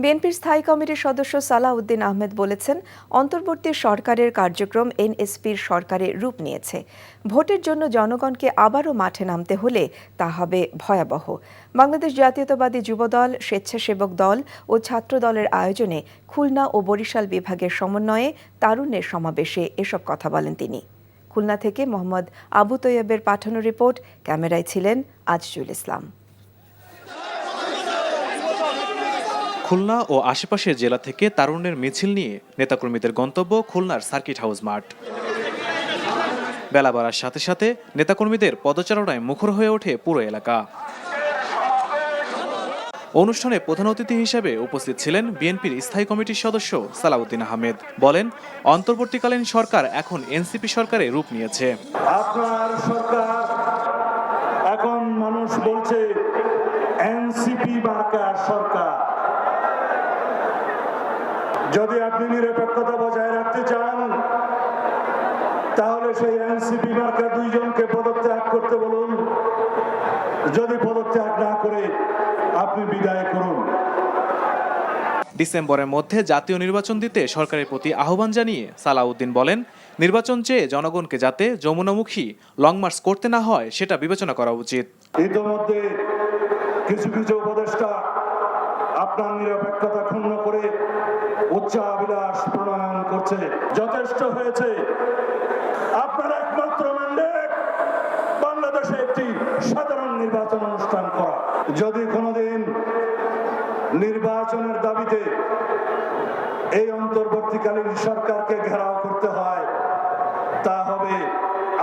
বিএনপির স্থায়ী কমিটির সদস্য সালাউদ্দিন আহমেদ বলেছেন, অন্তর্বর্তী সরকারের কার্যক্রম এনএসপির সরকারে রূপ নিয়েছে। ভোটের জন্য জনগণকে আবারও মাঠে নামতে হলে তা হবে ভয়াবহ। বাংলাদেশ জাতীয়তাবাদী যুবদল, স্বেচ্ছাসেবক দল ও ছাত্র দলের আয়োজনে খুলনা ও বরিশাল বিভাগের সমন্বয়ে তারুণ্যের সমাবেশে এসব কথা বলেন তিনি। খুলনা থেকে মোহাম্মদ আবু তৈয়বের পাঠানো রিপোর্ট, ক্যামেরায় ছিলেন আজিজুল ইসলাম। খুলনা ও আশেপাশের জেলা থেকে তারুণ্যের মিছিল নিয়ে নেতাকর্মীদের গন্তব্য খুলনার সার্কিট হাউস মাঠ। বেলা বাড়ার সাথে সাথে নেতাকর্মীদের পদচারণায় মুখর হয়ে ওঠে পুরো এলাকা। অনুষ্ঠানে প্রধান অতিথি হিসেবে উপস্থিত ছিলেন বিএনপির স্থায়ী কমিটির সদস্য সালাউদ্দিন আহমেদ। বলেন, অন্তর্বর্তীকালীন সরকার এখন এনসিপি সরকারে রূপ নিয়েছে। আপনার সরকার এখন মানুষ বলছে এনসিপি মার্কা সরকার। যদি আপনি নিরপেক্ষতা বজায় রাখতে চান তাহলে সেই এনসিপি মার্কা দুইজনকে পদত্যাগ করতে বলুন। যদি পদত্যাগ না করে আপনি বিদায় করুন। ডিসেম্বরের মধ্যে জাতীয় নির্বাচন দিতে সরকারের প্রতি আহ্বান জানিয়ে সালাউদ্দিন বলেন, নির্বাচন চেয়ে জনগণকে যাতে যমুনামুখী লং মার্চ করতে না হয় সেটা বিবেচনা করা উচিত। ইতিমধ্যে কিছু কিছু উপদেষ্টা আপনার নিরপেক্ষতা ক্ষুণ্ণ করে উচ্চাভিলাষ প্রণয়ন করছে। যথেষ্ট হয়েছে। আপনার একমাত্র ম্যান্ডেট বাংলাদেশে একটি সাধারণ নির্বাচন অনুষ্ঠান করা। যদি কোনোদিন নির্বাচনের দাবিতে এই অন্তর্বর্তীকালীন সরকারকে ঘেরাও করতে হয়, তা হবে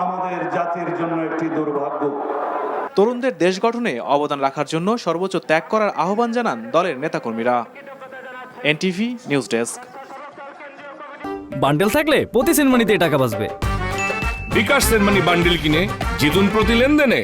আমাদের জাতির জন্য একটি দুর্ভাগ্য। তরুণদের দেশ গঠনে অবদান রাখার জন্য সর্বোচ্চ ত্যাগ করার আহ্বান জানান দলের নেতাকর্মীরা। NTV news desk. বান্ডেল থাকলে প্রতি সেনমানিতে টাকা বাঁচবে। বিকাশ সেনমানি বান্ডেল কিনে জিতুন প্রতি লেনদেনে।